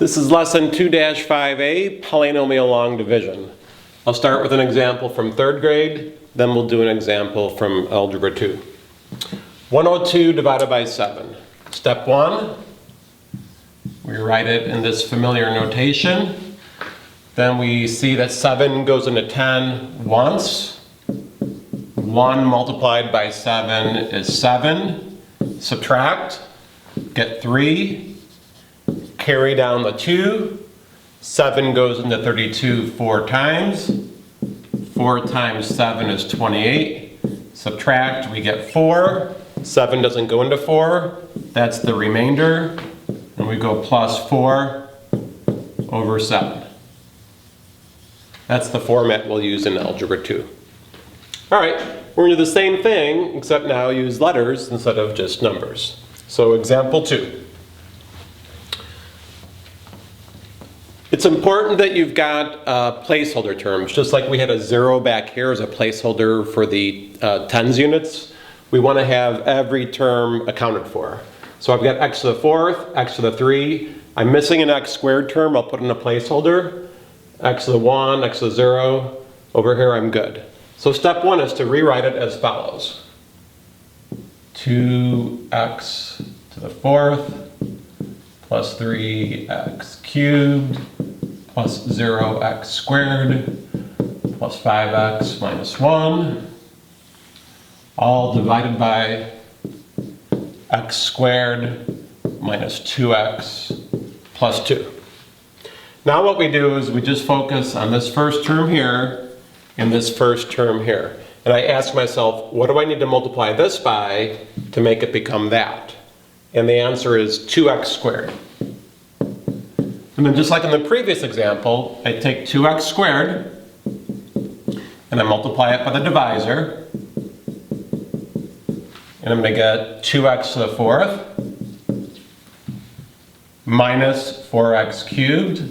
This is lesson 2-5A, polynomial long division. I'll start with an example from third grade, then we'll do an example from algebra 2. 102 divided by 7. Step 1, we write it in this familiar notation. Then we see that 7 goes into 10 once. 1 multiplied by 7 is 7. Subtract, get 3. Carry down the 2. 7 goes into 32 4 times. 4 times 7 is 28. Subtract, we get 4. 7 doesn't go into 4. That's the remainder. And we go plus 4 over 7. That's the format we'll use in algebra 2. All right, we're going to do the same thing, except now use letters instead of just numbers. So example 2. It's important that you've got placeholder terms. Just like we had a 0 back here as a placeholder for the tens units, we want to have every term accounted for. So I've got x to the 4th, x to the 3. I'm missing an x squared term. I'll put in a placeholder. X to the 1, x to the 0. Over here I'm good. So step 1 is to rewrite it as follows. 2x to the 4th plus 3x cubed plus 0x squared plus 5x minus 1, all divided by x squared minus 2x plus 2. Now what we do is we just focus on this first term here and this first term here. And I ask myself, what do I need to multiply this by to make it become that? And the answer is 2x squared. And then just like in the previous example, I take 2x squared and I multiply it by the divisor. And I'm going to get 2x to the 4th minus 4x cubed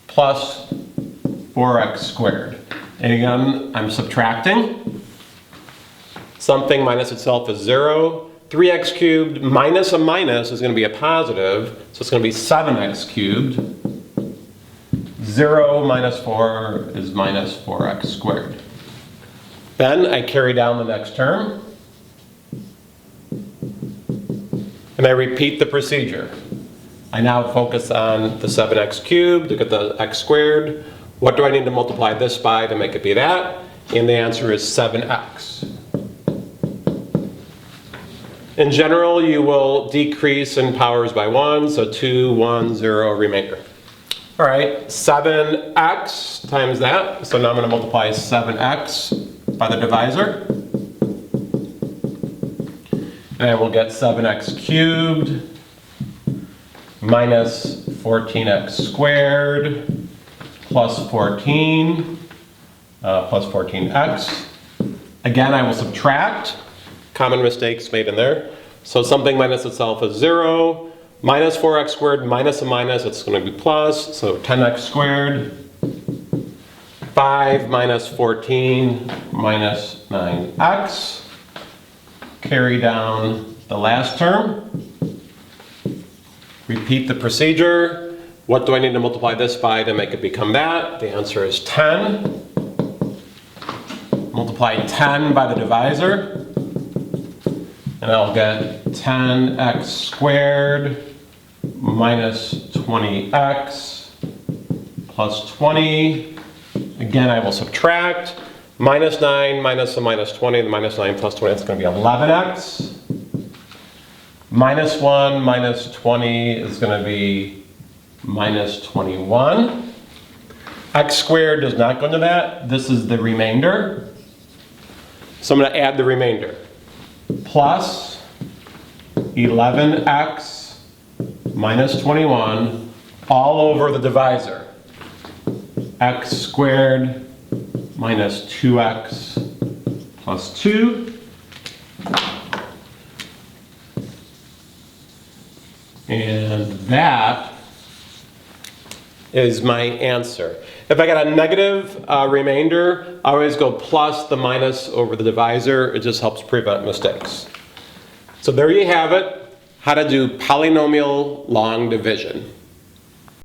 plus 4x squared. And again, I'm subtracting. Something minus itself is 0. 3x cubed minus a minus is going to be a positive, so it's going to be 7x cubed. 0 minus 4 is minus 4x squared. Then I carry down the next term. And I repeat the procedure. I now focus on the 7x cubed to get the x squared. What do I need to multiply this by to make it be that? And the answer is 7x. In general, you will decrease in powers by 1, so 2, 1, 0, remainder. All right, 7x times that. So now I'm going to multiply 7x by the divisor. And I will get 7x cubed minus 14x squared plus 14 plus 14x. Again, I will subtract. Common mistakes made in there. So something minus itself is 0. Minus 4x squared minus a minus, it's going to be plus. So 10x squared. 5 minus 14 minus 9x. Carry down the last term. Repeat the procedure. What do I need to multiply this by to make it become that? The answer is 10. Multiply 10 by the divisor. And I'll get 10x squared minus 20x plus 20. Again, I will subtract. Minus 9 minus a minus 20, the minus 9 plus 20, that's going to be 11x. Minus 1 minus 20 is going to be minus 21. X squared does not go into that. This is the remainder. So I'm going to add the remainder. Plus 11x minus 21 all over the divisor. X squared minus 2x plus 2. And that is my answer. If I got a negative remainder, I always go plus the minus over the divisor. It just helps prevent mistakes. So there you have it. how to do polynomial long division.